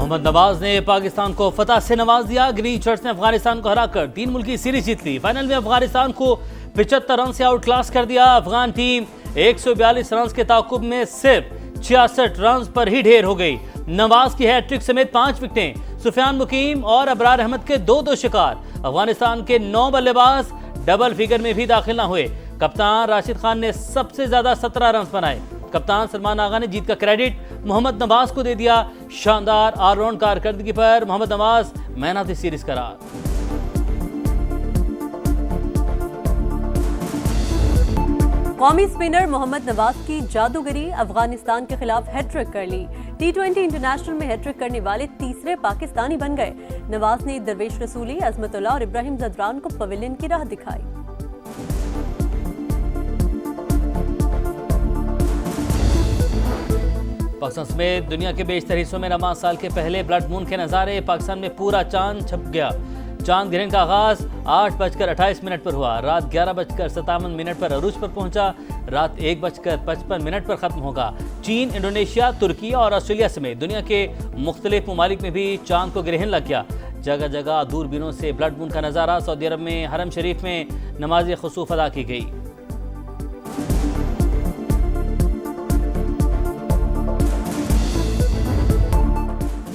मोहम्मद नवाज ने पाकिस्तान को फतह से नवाज दिया। ग्रीन शर्ट्स ने अफगानिस्तान को हराकर 3 मुल्की सीरीज जीत ली। फाइनल में अफगानिस्तान को 75 रन से आउट क्लास कर दिया। अफगान टीम 142 रन के ताकुब में सिर्फ 66 रन पर ही ढेर हो गई। नवाज की हैट्रिक समेत 5 विकेटें, सुफियान मुकीम और अबरार अहमद के 2-2 शिकार। अफगानिस्तान के 9 बल्लेबाज डबल फिगर में भी दाखिल न हुए। कप्तान राशिद खान ने सबसे ज्यादा 17 रन बनाए। कप्तान सलमान आगा ने जीत का क्रेडिट मोहम्मद नवाज को दे दिया। शानदार ऑलराउंड कारकर्दगी पर Mohammad Nawaz man of the series करार। कौमी स्पिनर मोहम्मद नवाज की जादूगरी, अफगानिस्तान के खिलाफ हैट्रिक कर ली। T20 इंटरनेशनल में हैट्रिक करने वाले तीसरे पाकिस्तानी बन गए। नवाज ने दरवेश रसूली, अजमतुल्लाह और इब्राहिम जदरान को पवेलियन की राह दिखाई। पाकिस्तान समेत दुनिया के बेशतर हिस्सों में रमजान साल के पहले ब्लड मून के नज़ारे। पाकिस्तान में पूरा चांद छप गया। चांद ग्रहण का आगाज 8:28 पर हुआ। रात 11:57 पर अरूज पर पहुंचा। रात 1:55 पर खत्म होगा। चीन, इंडोनेशिया, तुर्की और ऑस्ट्रेलिया समेत दुनिया के मुख्तलिफ ममालिक में भी चांद को ग्रहण लग गया। जगह जगह दूरबीनों से ब्लड मून का नज़ारा। सऊदी अरब में हरम शरीफ में नमाज खुसूफ अदा की गई।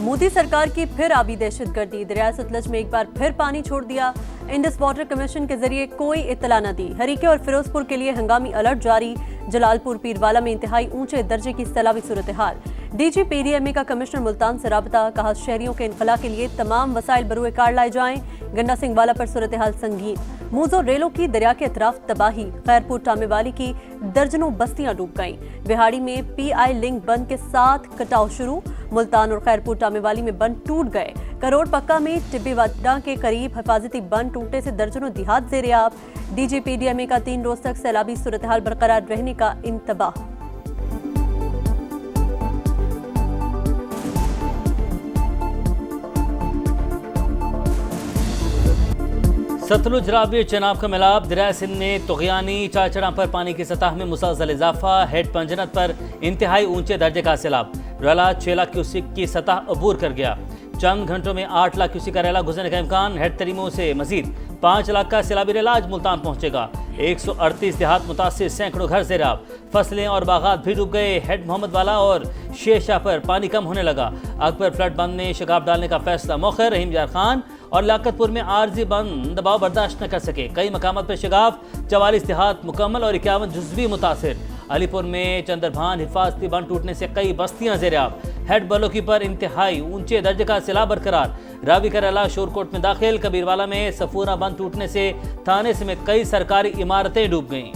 मोदी सरकार की फिर आबी दहशतगर्दी। दरिया सतलज में एक बार फिर पानी छोड़ दिया। इंडस वाटर कमीशन के जरिए कोई इत्तला न दी। हरीके और फिरोजपुर के लिए हंगामी अलर्ट जारी। जलालपुर पीरवाला में इंतहाई ऊंचे दर्जे की सैलाबी सूरत हाल। डीजी पीडीएमए का कमिश्नर मुल्तान से राबता। कहा शहरियों के इनखला के लिए तमाम वसाइल बरूए कार लाए जाएं। गंडा सिंह वाला पर सूरत हाल संगीन। मूजो रेलों की दरिया के अतराफ तबाही। खैरपुर टामेवाली की दर्जनों बस्तियां डूब गईं। बिहाड़ी में पीआई लिंक बंद के साथ कटाव शुरू। मुल्तान और खैरपुर टामेवाली में बंद टूट गए। करोड़ पक्का में टिब्बीवाडा के करीब हिफाजती बंद टूटने से दर्जनों देहात ज़ेर-ए-आब। डीजी पीडीएमए का 3 रोज तक सैलाबी सूरत हाल बरकरार रहने का इंतबाह। सतलुज रावी चनाब का मिलाप। दरिया सिंध में तुगयानी चाचड़ा पर पानी की सतह में मुसलसल इजाफा। हेड पंजनत पर इंतहाई ऊंचे दर्जे का सैलाब। रेला 6 लाख क्यूसिक की सतह अबूर कर गया। चंद घंटों में 8 लाख क्यूसिक का रेला गुजरने का इम्कान। हेड तरीमों से मजीद 5 लाख का सैलाबी रेला आज मुल्तान पहुंचेगा। 138 देहात मुतासिर, सैकड़ों घर ज़ेर-ए-आब। फसलें और बागात भी डूब गए। हेड मोहम्मद वाला और शेरशाह पर पानी कम होने लगा। अकबर फ्लड बंद में शगाफ डालने का फैसला मौखर। रहीम जार खान और लियाकतपुर में आरजी बंद दबाव बर्दाश्त न कर सके। कई मकामात पर शगाफ। 44 देहात मुकम्मल और 51 जुज़वी मुतासिर। अलीपुर में चंद्रभान हिफाजती बंद टूटने से कई बस्तियां ज़ेर-ए-आब। हेड बलोकी पर इंतहाई ऊंचे दर्जे का सैलाब बरकरार। रावी का रेला शोरकोट में दाखिल। कबीरवाला में सफूरा बंद टूटने से थाने समेत कई सरकारी इमारतें डूब गईं।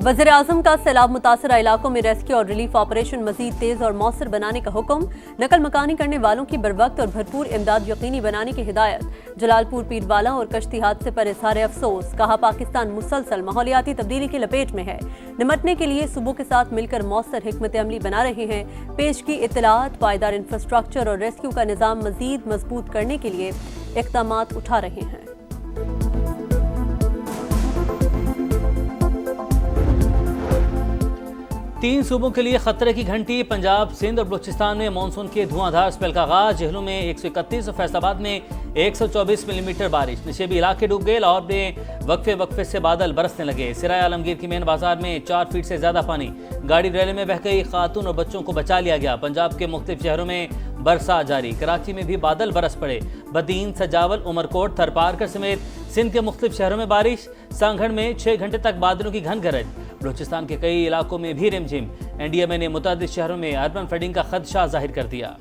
वज़ीर आज़म का सैलाब मुतासरा इलाकों में रेस्क्यू और रिलीफ ऑपरेशन मजीद तेज और मौसर बनाने का हुक्म। नकल मकानी करने वालों की बरवक्त और भरपूर इमदाद यकीनी बनाने की हिदायत। जलालपुर पीरवाला और कश्ती हादसे पर इजहार अफसोस। कहा पाकिस्तान मुसलसल माहौलियाती तब्दीली की लपेट में है। निमटने के लिए सूबों के साथ मिलकर मौसर हिकमत अमली बना रहे हैं। पेश की इत्तलात, पायदार इंफ्रास्ट्रक्चर और रेस्क्यू का निज़ाम मजीद मजबूत करने के लिए इक़दामात उठा रहे हैं। 3 सूबों के लिए खतरे की घंटी। पंजाब, सिंध और बलूचिस्तान में मानसून के धुआंधार स्पेल का आगाज। जहलू में 131 और फैसलाबाद में 124 मिलीमीटर बारिश। नशेबी इलाके डूब गए। लाहौर में वक्फे वक्फे से बादल बरसने लगे। सिराय आलमगीर की मेन बाजार में 4 फीट से ज्यादा पानी। गाड़ी रेले में बह गई। खातून और बच्चों को बचा लिया गया। पंजाब के मुख्तलिफ शहरों में बरसात जारी। कराची में भी बादल बरस पड़े। बदीन, सजावल, उमरकोट, थरपारकर समेत सिंध के मुख्तलिफ शहरों में बारिश। सांगढ़ में 6 घंटे तक बादलों की घन गरज। बलूचिस्तान के कई इलाकों में भी रिमझिम। एनडीएमए ने मुतअद्दिद शहरों में अर्बन फ्लडिंग का खदशा जाहिर कर दिया।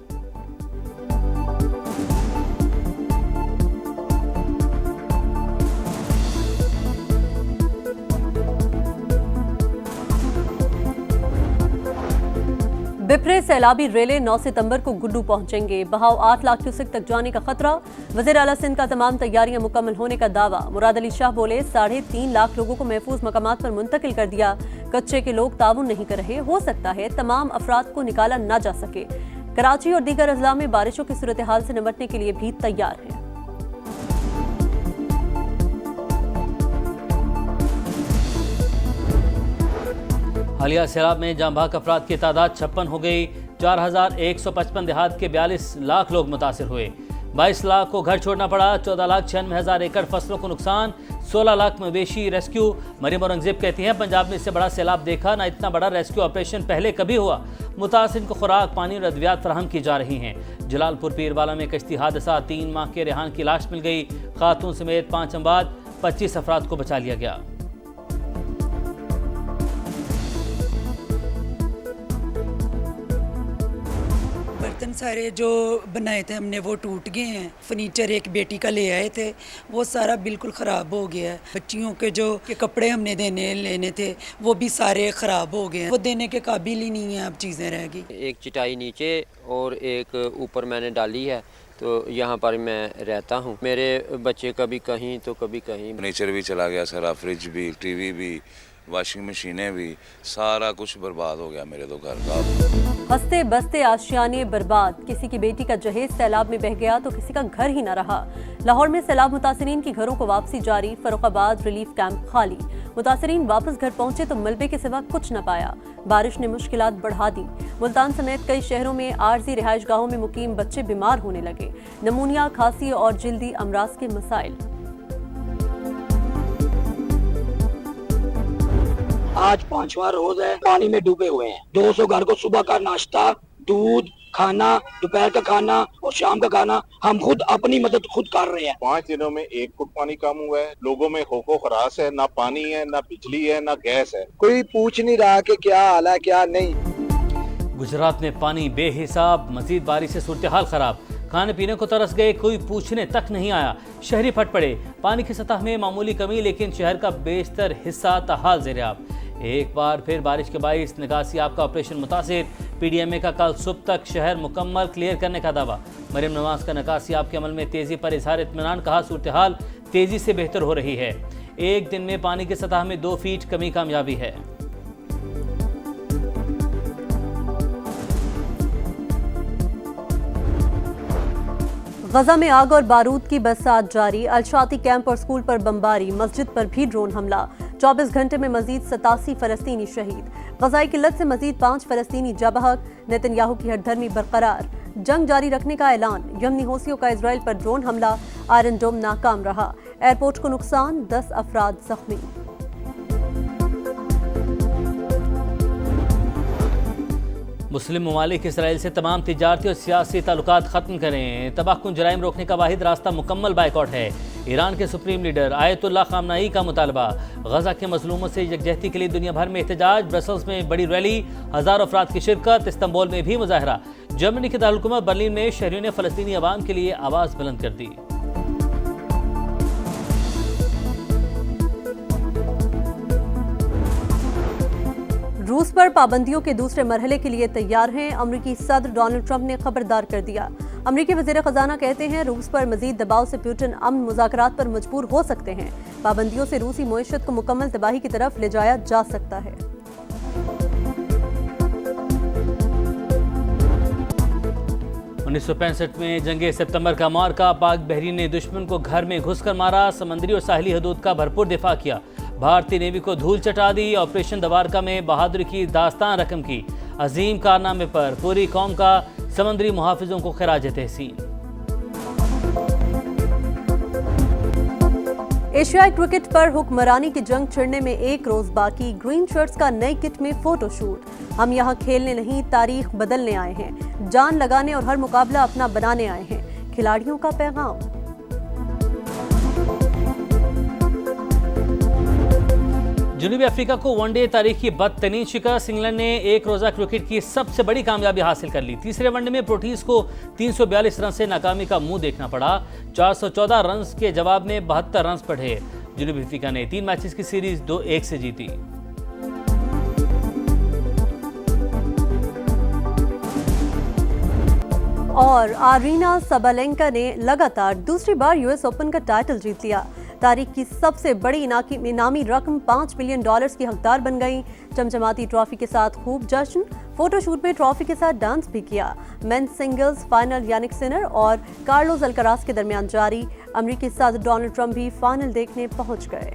बिफरे सैलाबी रेले 9 सितंबर को गुड्डू पहुंचेंगे। बहाव 8 लाख क्यूसेक तक जाने का खतरा। वज़ीर आला सिंध का तमाम तैयारियां मुकम्मल होने का दावा। मुराद अली शाह बोले 3.5 लाख लोगों को महफूज मकामात पर मुंतकिल कर दिया। कच्चे के लोग ताउन नहीं कर रहे। हो सकता है तमाम अफराद को निकाला न जा सके। कराची और दीगर अजला में बारिशों की सूरत हाल से निपटने के लिए भी तैयार है। हालिया सैलाब में जाँ बहक अफराद की तादाद 56 हो गई। 4155 देहात के 42 लाख लोग मुतासिर हुए। 22 लाख को घर छोड़ना पड़ा। 14,96,000 एकड़ फसलों को नुकसान। 16 लाख मवेशी रेस्क्यू। मरियम औरंगजेब कहती हैं, पंजाब में इससे बड़ा सैलाब देखा ना, इतना बड़ा रेस्क्यू ऑपरेशन पहले कभी हुआ। मुतासिर को खुराक, पानी और अद्वियात फराहम की जा रही हैं। जलालपुर पीरवाला में कश्ती हादसा, 3 माह के रेहान की लाश मिल गई। खातून समेत 5 अमवात, 25 अफराद को बचा लिया गया। बर्तन सारे जो बनाए थे हमने वो टूट गए हैं। फर्नीचर एक बेटी का ले आए थे, वो सारा बिल्कुल ख़राब हो गया है। बच्चियों के जो के कपड़े हमने लेने थे वो भी सारे ख़राब हो गए हैं। वो देने के काबिल ही नहीं है, अब चीज़ें रह गई। एक चटाई नीचे और एक ऊपर मैंने डाली है, तो यहाँ पर मैं रहता हूँ। मेरे बच्चे कभी कहीं तो कभी कहीं। फर्नीचर भी चला गया सारा, फ्रिज भी, टीवी भी, वॉशिंग मशीनें भी, सारा कुछ बर्बाद हो गया मेरे तो घर का। हंसते बसते आशियाने बर्बाद। किसी की बेटी का जहेज सैलाब में बह गया तो किसी का घर ही न रहा। लाहौर में सैलाब मुतासरीन की घरों को वापसी जारी। फर्रुखाबाद रिलीफ कैंप खाली। मुतासरीन वापस घर पहुंचे तो मलबे के सिवा कुछ न पाया। बारिश ने मुश्किलात बढ़ा दी। मुल्तान समेत कई शहरों में आरजी रिहाइश गाहों में मुकीम बच्चे बीमार होने लगे। नमूनिया, खांसी और जिल्दी अमराज के मसाइल। आज 5वां रोज है, पानी में डूबे हुए हैं। 200 घर को सुबह का नाश्ता, दूध, खाना, दोपहर का खाना और शाम का खाना हम खुद अपनी मदद खुद कर रहे हैं। 5 दिनों में 1 फुट पानी कम हुआ है। लोगों में खौफो खरास है, ना पानी है, ना बिजली है, ना गैस है। कोई पूछ नहीं रहा कि क्या हाल है क्या नहीं। गुजरात में पानी बेहिसाब, मजीद बारिश से सूरत हाल खराब। खाने पीने को तरस गए, कोई पूछने तक नहीं आया। शहरी फट पड़े। पानी की सतह में मामूली कमी, लेकिन शहर का बेशतर हिस्सा ताहाल ज़ेर-ए-आब। एक बार फिर बारिश के बाइस निकासी आपका ऑपरेशन मुतासिर। पीडीएमए का कल सुबह तक शहर मुकम्मल क्लियर करने का दावा। मरियम नवाज का निकासी आपके अमल में तेज़ी पर इजहार इत्मीनान। कहा, सूरत हाल तेज़ी से बेहतर हो रही है। एक दिन में पानी की सतह में 2 फीट कमी कामयाबी है। गजा में आग और बारूद की बरसात जारी। अलशाती कैंप और स्कूल पर बमबारी, मस्जिद पर भी ड्रोन हमला। 24 घंटे में मजीद 87 फलस्तीनी शहीद। गजाई किल्लत से मजीद 5 फलस्तीनी जबहक। नेतन्याहू की हठधर्मी बरकरार। जंग जारी रखने का ऐलान। यमनी हौसियों का इजराइल पर ड्रोन हमला। आयरन डोम नाकाम रहा। एयरपोर्ट को नुकसान, 10 अफराद जख्मी। मुस्लिम ममालिक इसराइल से तमाम तिजारती और सियासी ताल्लुकात ख़त्म करें। तबाहकुन जराइम रोकने का वाहिद रास्ता मुकम्मल बाइकआउट है। ईरान के सुप्रीम लीडर आयतुल्लाह खामनाई का मुतालबा। गजा के मजलूमों से यकजहती के लिए दुनिया भर में एहतजाज। ब्रसल्स में बड़ी रैली, हज़ारों अफराद की शिरकत। इस्तांबुल में भी मुजाहरा। जर्मनी के दारुल बर्लिन में शहरियों ने फ़लस्तीनी अवाम के लिए आवाज़ बुलंद कर दी। रूस पर पाबंदियों के दूसरे मरहले के लिए तैयार हैं। अमरीकी सदर डोनाल्ड ट्रंप ने खबरदार कर दिया। अमरीकी वज़ीर ख़जाना कहते हैं, रूस पर मजीद दबाव से पुतिन अमन मुज़ाकरात पर मजबूर हो सकते हैं। पाबंदियों से रूसी मईशत को मुकम्मल तबाही की तरफ ले जाया जा सकता है। 1965 में जंगे सितंबर का मार्का। पाक बहरीन ने दुश्मन को घर में घुसकर मारा। समंदरी और साहली हदूद का भरपूर दिफा किया। भारतीय नेवी को धूल चटा दी। ऑपरेशन दवारका में बहादुरी की दास्तान रकम की। अजीम कारनामे पर पूरी कौम का समंदरी मुहाफिजों को खिराज तहसीन। एशियाई क्रिकेट पर हुक्मरानी की जंग छिड़ने में 1 रोज बाकी। ग्रीन शर्ट्स का नई किट में फोटोशूट। हम यहाँ खेलने नहीं, तारीख बदलने आए हैं। जान लगाने और हर मुकाबला अपना बनाने आए हैं। खिलाड़ियों का पैगाम। जनूबी अफ्रीका को वनडे तारीख की बदतरीन शिकस्त। इंग्लैंड ने 1 रोज़ा क्रिकेट की सबसे बड़ी कामयाबी हासिल कर ली। तीसरे वनडे में प्रोटीज को 342 रन से नाकामी का मुंह देखना पड़ा। 414 रन के जवाब में 72 रन बढ़े। जनूबी अफ्रीका ने 3 मैचेस की सीरीज 2-1 से जीती। और आरीना सबालेंका ने लगातार दूसरी बार यूएस ओपन का टाइटल जीत लिया। तारीख की सबसे बड़ी इनामी रकम $5 मिलियन की हकदार बन गई। चमचमाती ट्रॉफी के साथ खूब जश्न। फोटोशूट में ट्रॉफी के साथ डांस भी किया। Men's singles final Jannik Sinner और कार्लोस अल्कराज के दरमियान जारी। अमेरिकी सदर डोनाल्ड ट्रंप भी फाइनल देखने पहुंच गए।